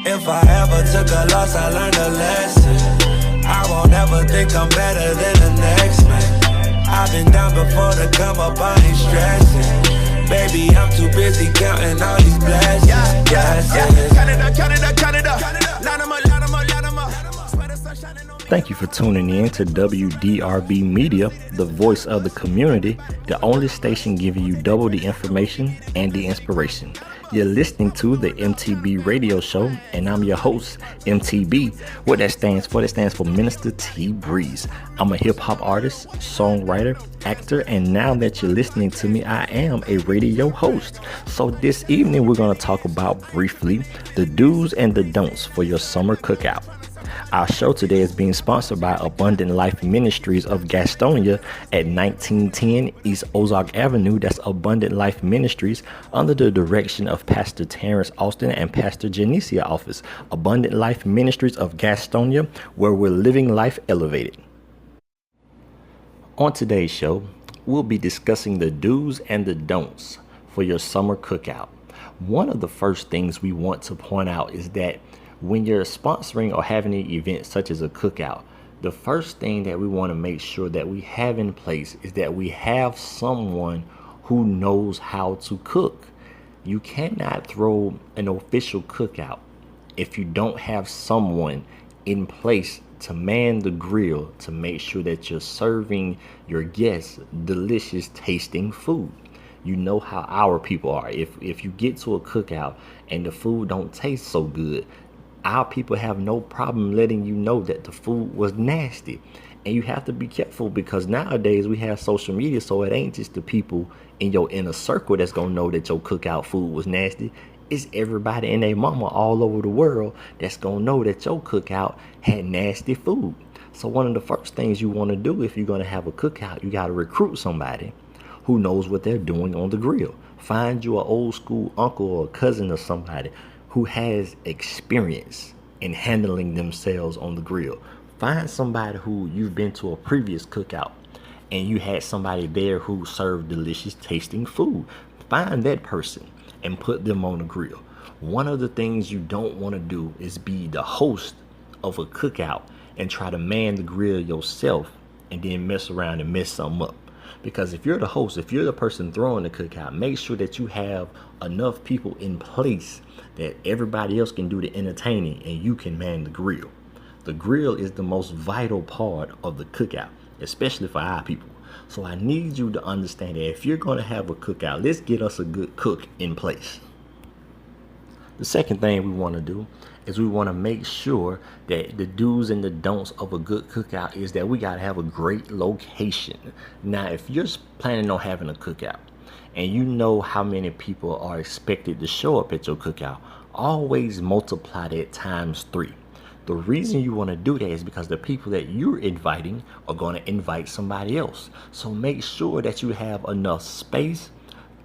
If I ever took a loss, I learned a lesson. I won't ever think I'm better than the next man. I've been down before to come up, I ain't stressing. Baby, I'm too busy counting all these blessings. Canada. Line 'em up. Thank you for tuning in to WDRB Media, the voice of the community, the only station giving you double the information and the inspiration. You're listening to the MTB Radio Show, and I'm your host, MTB. What that stands for Minister T Breeze. I'm a hip-hop artist, songwriter, actor, and now that you're listening to me, I am a radio host. So this evening, we're going to talk about briefly the do's and the don'ts for your summer cookout. Our show today is being sponsored by Abundant Life Ministries of Gastonia at 1910 East Ozark Avenue. That's Abundant Life Ministries under the direction of Pastor Terrence Austin and Pastor Janicia Office. Abundant Life Ministries of Gastonia, where we're living life elevated. On today's show, we'll be discussing the do's and the don'ts for your summer cookout. One of the first things we want to point out is that when you're sponsoring or having an event such as a cookout, the first thing that we want to make sure that we have in place is that we have someone who knows how to cook. You cannot throw an official cookout if you don't have someone in place to man the grill to make sure that you're serving your guests delicious tasting food. You know how our people are. If you get to a cookout and the food don't taste so good, our people have no problem letting you know that the food was nasty. And you have to be careful because nowadays we have social media, so it ain't just the people in your inner circle that's gonna know that your cookout food was nasty. It's everybody and their mama all over the world that's gonna know that your cookout had nasty food. So one of the first things you want to do if you're gonna have a cookout, you gotta recruit somebody who knows what they're doing on the grill. Find you an old school uncle or a cousin or somebody who has experience in handling themselves on the grill. Find somebody who you've been to a previous cookout and you had somebody there who served delicious tasting food. Find that person and put them on the grill. One of the things you don't want to do is be the host of a cookout and try to man the grill yourself and then mess around and mess something up. Because if you're the host, if you're the person throwing the cookout, make sure that you have enough people in place that everybody else can do the entertaining and you can man the grill. The grill is the most vital part of the cookout, especially for our people. So I need you to understand that if you're going to have a cookout, let's get us a good cook in place. The second thing we want to do is we want to make sure that the do's and the don'ts of a good cookout is that we got to have a great location. Now, if you're planning on having a cookout and you know how many people are expected to show up at your cookout, always multiply that times 3. The reason you want to do that is because the people that you're inviting are going to invite somebody else. So make sure that you have enough space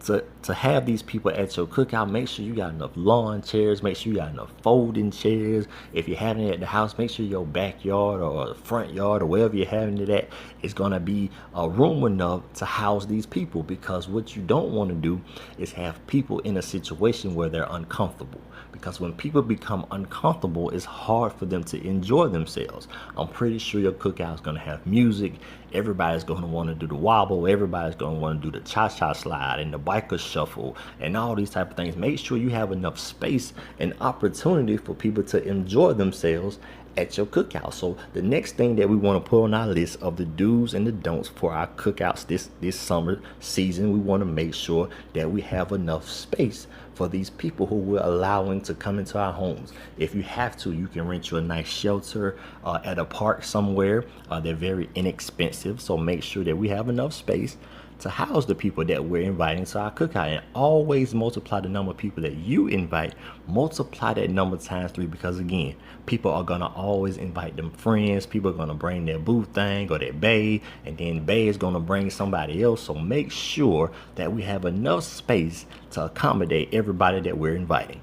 to have these people at your cookout. Make sure you got enough lawn chairs. Make sure you got enough folding chairs. If you're having it at the house, make sure your backyard or front yard or wherever you're having it at is going to be a room enough to house these people. Because what you don't want to do is have people in a situation where they're uncomfortable. Because when people become uncomfortable, it's hard for them to enjoy themselves. I'm pretty sure your cookout is going to have music. Everybody's going to want to do the wobble. Everybody's going to want to do the cha-cha slide and the biker shuffle and all these type of things. Make sure you have enough space and opportunity for people to enjoy themselves at your cookout. So the next thing that we want to put on our list of the do's and the don'ts for our cookouts this summer season, we want to make sure that we have enough space for these people who we're allowing to come into our homes. If you have to, you can rent you a nice shelter at a park somewhere. They're very inexpensive, so make sure that we have enough space to house the people that we're inviting to our cookout. And always multiply the number of people that you invite, multiply that number times 3, because again, people are gonna always invite them friends. People are gonna bring their boo thing or their bae, and then bae is gonna bring somebody else. So make sure that we have enough space to accommodate everybody that we're inviting.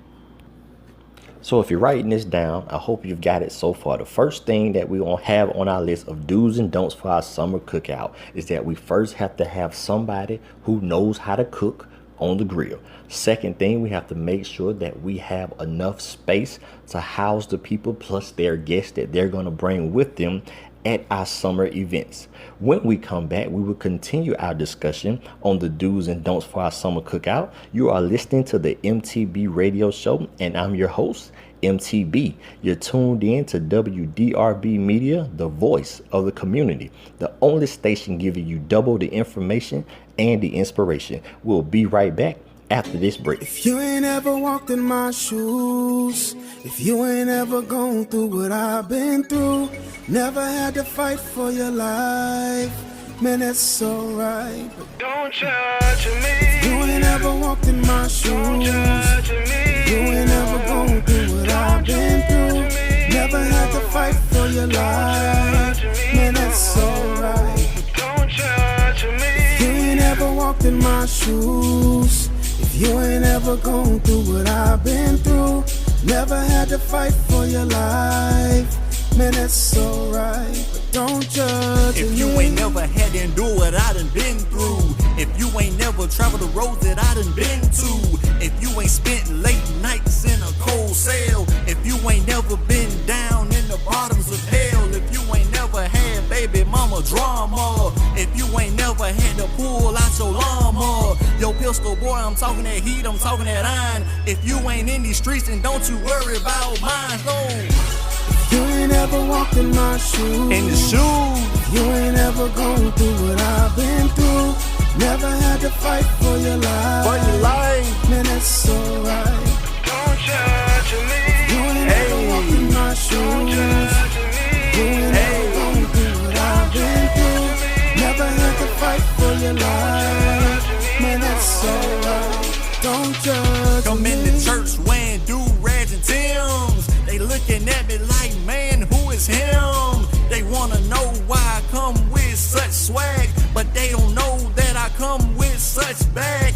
So if you're writing this down, I hope you've got it so far. The first thing that we will have on our list of do's and don'ts for our summer cookout is that we first have to have somebody who knows how to cook, on the grill. Second thing, we have to make sure that we have enough space to house the people plus their guests that they're going to bring with them at our summer events. When we come back, we will continue our discussion on the do's and don'ts for our summer cookout. You are listening to the MTB Radio Show, and I'm your host, MTB. You're tuned in to WDRB Media, the voice of the community, the only station giving you double the information and the inspiration. We'll be right back after this break. If you ain't ever walked in my shoes, if you ain't ever gone through what I've been through, never had to fight for your life, man, that's alright. But Don't judge me. if you ain't ever walked in my shoes, Don't judge me. if you ain't ever gone through what I've been through, never had to fight for your life, man, that's alright. Don't judge me. If you ain't ever walked in my shoes, if you ain't ever gone through what I've been through, never had to fight for your life, man, that's alright. But don't judge If me. you ain't never had to endure what I done been through, if you ain't never traveled the roads that I done been to, if you ain't spent late nights in a cold cell, if you ain't never been down in the bottoms of hell, if you ain't never had baby mama drama, if you ain't never had to pull out your llama, yo pistol boy, I'm talking that heat, I'm talking that iron. If you ain't in these streets, then don't you worry about mine. So If you ain't ever walked in my shoes, in the shoes, you ain't ever gone through what I've been through, never had to fight for your life, for your life, man, that's alright. Don't judge me. You ain't ever walked in my shoes, you ain't ever gone through what I've been through, never had to fight for your life, man, that's alright. Don't judge come me. in the church wearing do-rags and Timbs. They looking at me like, man, who is him? They wanna know why I come with such swag, but they don't know that I come with such baggage,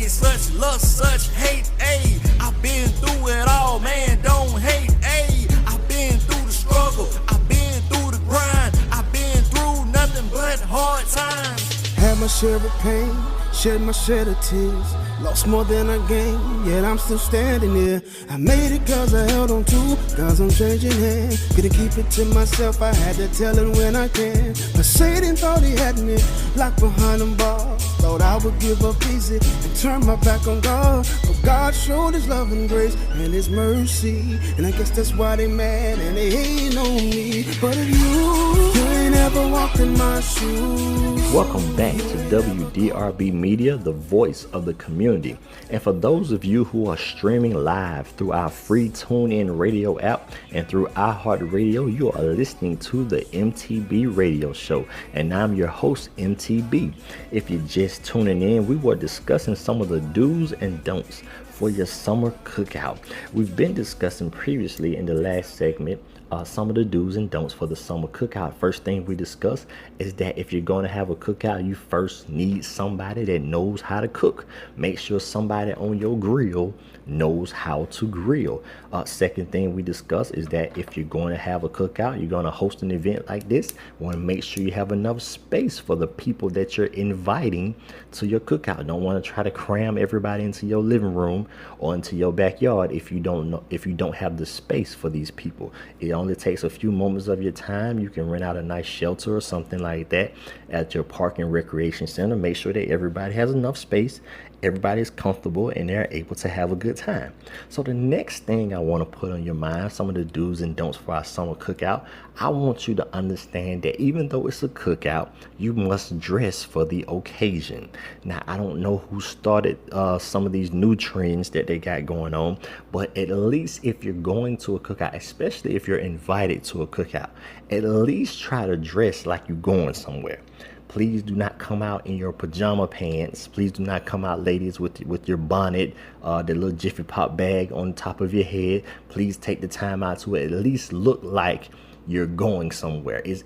such lust, such hate. Ayy, I've been through it all, man, don't hate. Ayy, I've been through the struggle, I've been through the grind, I've been through nothing but hard times. Had my share of pain, shed my share of tears, lost more than I gained, yet I'm still standing here. I made it cause I held on to, cause I'm changing hands. Couldn't keep it to myself, I had to tell it when I can. But Satan thought he had me locked behind them bars. Thought I would give up easy and turn my back on God. But God showed his love and grace and his mercy, and I guess that's why they mad and they hating on me. But if you ain't ever walked in my shoes. Welcome back to WDRB Media, the voice of the community. And for those of you who are streaming live through our free TuneIn radio app and through iHeartRadio, you are listening to the MTB Radio Show. And I'm your host, MTB. If you're just tuning in, we were discussing some of the do's and don'ts for your summer cookout. We've been discussing previously in the last segment some of the do's and don'ts for the summer cookout. First thing we discussed is that if you're going to have a cookout, you first need somebody that knows how to cook. Make sure somebody on your grill knows how to grill. Second thing we discussed is that if you're going to have a cookout, you're going to host an event like this, you want to make sure you have enough space for the people that you're inviting to your cookout. Don't want to try to cram everybody into your living room or into your backyard if you don't have the space for these people. It only takes a few moments of your time. You can rent out a nice shelter or something like that at your park and recreation center. Make sure that everybody has enough space, everybody's comfortable, and they're able to have a good time. So the next thing I want to put on your mind, some of the do's and don'ts for our summer cookout, I want you to understand that even though it's a cookout, you must dress for the occasion. Now, I don't know who started some of these new trends that they got going on, but at least if you're going to a cookout, especially if you're invited to a cookout, at least try to dress like you're going somewhere. Please do not come out in your pajama pants. Please do not come out, ladies, with your bonnet, the little Jiffy Pop bag on top of your head. Please take the time out to at least look like you're going somewhere. It's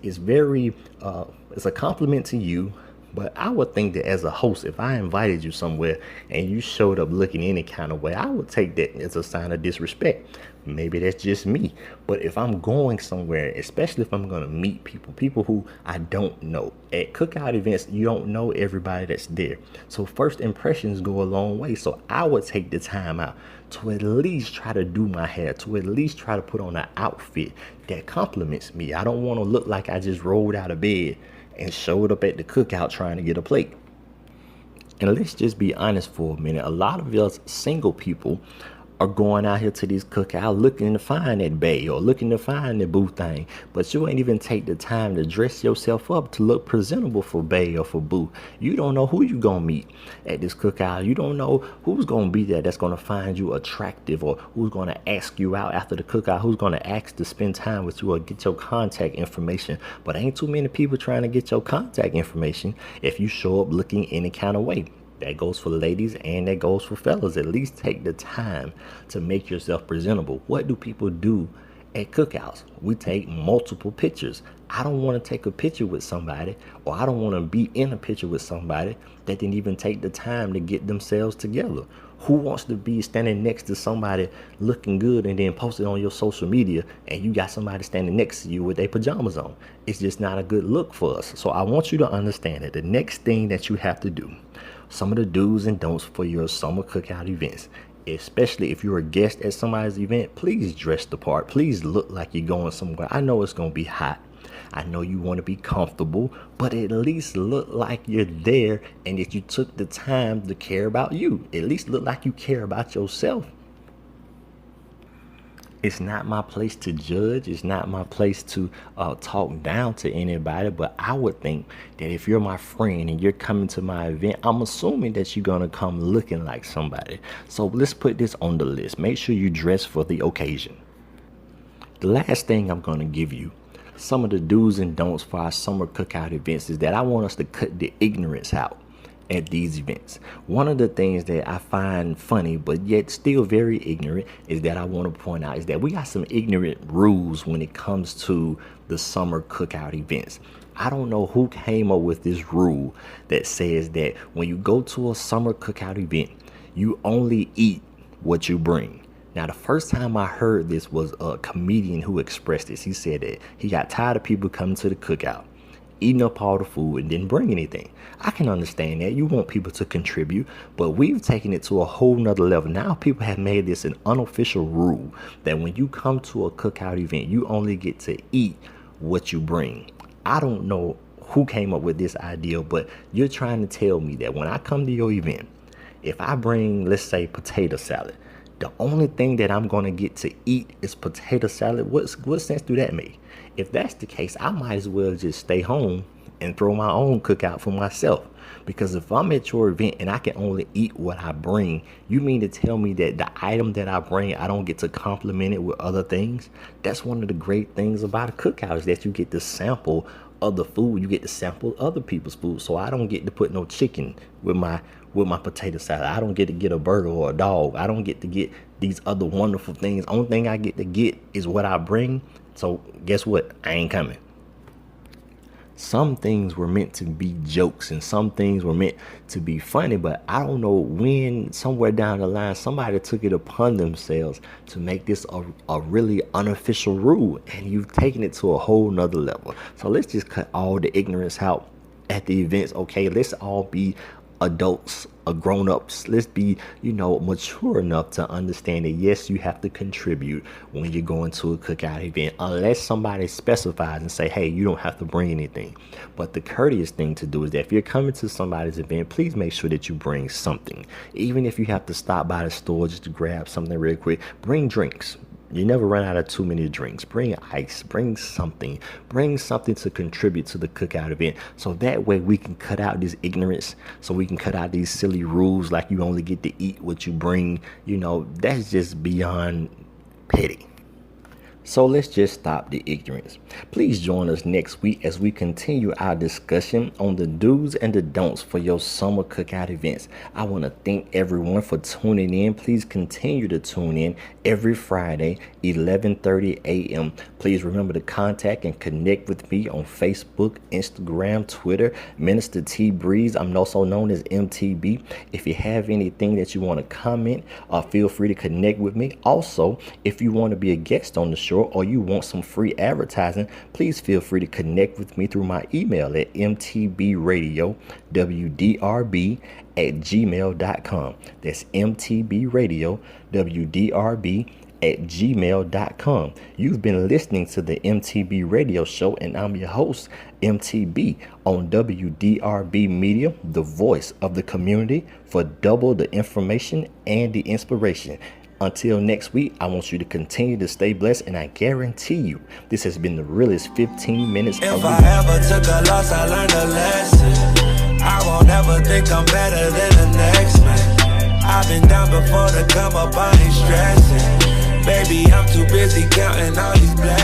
a compliment to you, But I would think that as a host, if I invited you somewhere and you showed up looking any kind of way, I would take that as a sign of disrespect. Maybe that's just me. But if I'm going somewhere, especially if I'm going to meet people who I don't know, at cookout events, you don't know everybody that's there. So first impressions go a long way. So I would take the time out to at least try to do my hair, to at least try to put on an outfit that compliments me. I don't want to look like I just rolled out of bed and showed up at the cookout trying to get a plate. And let's just be honest for a minute. A lot of us single people are going out here to these cookouts looking to find that bae or looking to find that boo thing, but you ain't even take the time to dress yourself up to look presentable for bae or for boo. You don't know who you gonna meet at this cookout. You don't know who's gonna be there that's gonna find you attractive, or who's gonna ask you out after the cookout, who's gonna ask to spend time with you or get your contact information. But ain't too many people trying to get your contact information if you show up looking any kind of way. That goes for ladies and that goes for fellas. At least take the time to make yourself presentable. What do people do at cookouts? We take multiple pictures. I don't want to take a picture with somebody, or I don't want to be in a picture with somebody that didn't even take the time to get themselves together. Who wants to be standing next to somebody looking good and then post it on your social media and you got somebody standing next to you with their pajamas on? It's just not a good look for us. So I want you to understand that the next thing that you have to do, some of the do's and don'ts for your summer cookout events, especially if you're a guest at somebody's event, please dress the part. Please look like you're going somewhere. I know it's going to be hot. I know you want to be comfortable, but at least look like you're there and that you took the time to care about you. At least look like you care about yourself. It's not my place to judge. It's not my place to talk down to anybody. But I would think that if you're my friend and you're coming to my event, I'm assuming that you're going to come looking like somebody. So let's put this on the list. Make sure you dress for the occasion. The last thing I'm going to give you, some of the do's and don'ts for our summer cookout events, is that I want us to cut the ignorance out at these events. One of the things that I find funny but yet still very ignorant is that I want to point out is that we got some ignorant rules when it comes to the summer cookout events. I don't know who came up with this rule that says that when you go to a summer cookout event, you only eat what you bring. Now, the first time I heard this was a comedian who expressed this. He said that he got tired of people coming to the cookout, eating up all the food and didn't bring anything. I can understand that. You want people to contribute, but we've taken it to a whole nother level. Now people have made this an unofficial rule that when you come to a cookout event, you only get to eat what you bring. I don't know who came up with this idea, but you're trying to tell me that when I come to your event, if I bring, let's say, potato salad, the only thing that I'm going to get to eat is potato salad? What sense do that make? If that's the case, I might as well just stay home and throw my own cookout for myself. Because if I'm at your event and I can only eat what I bring, you mean to tell me that the item that I bring, I don't get to complement it with other things? That's one of the great things about a cookout, is that you get to sample other food. You get to sample other people's food. So I don't get to put no chicken with my potato salad. I don't get to get a burger or a dog. I don't get to get these other wonderful things. Only thing I get to get is what I bring. So guess what? I ain't coming. Some things were meant to be jokes and some things were meant to be funny, but I don't know when somewhere down the line somebody took it upon themselves to make this a really unofficial rule, and you've taken it to a whole nother level. So let's just cut all the ignorance out at the events. Okay, let's all be adults, grown-ups. Let's be, mature enough to understand that yes, you have to contribute when you're going to a cookout event, unless somebody specifies and say, hey, you don't have to bring anything. But the courteous thing to do is that if you're coming to somebody's event, please make sure that you bring something. Even if you have to stop by the store just to grab something real quick, bring drinks. You never run out of too many drinks. Bring ice, bring something to contribute to the cookout event. So that way we can cut out this ignorance, so we can cut out these silly rules like you only get to eat what you bring. That's just beyond petty. So let's just stop the ignorance. Please join us next week as we continue our discussion on the do's and the don'ts for your summer cookout events. I want to thank everyone for tuning in. Please continue to tune in every Friday, 11:30 a.m. Please remember to contact and connect with me on Facebook, Instagram, Twitter, Minister T Breeze. I'm also known as MTB. If you have anything that you want to comment, feel free to connect with me. Also, if you want to be a guest on the show or you want some free advertising, please feel free to connect with me through my email at mtbradiowdrb@gmail.com. That's mtbradiowdrb@gmail.com. You've been listening to the MTB Radio Show, and I'm your host, MTB, on WDRB Media, the voice of the community for double the information and the inspiration. Until next week, I want you to continue to stay blessed, and I guarantee you, this has been the realest 15 minutes of If I ever took a loss, I learned a lesson. I won't ever think I'm better than the next man. I've been down before to come up, I ain't stressing. Baby, I'm too busy counting all these blessings.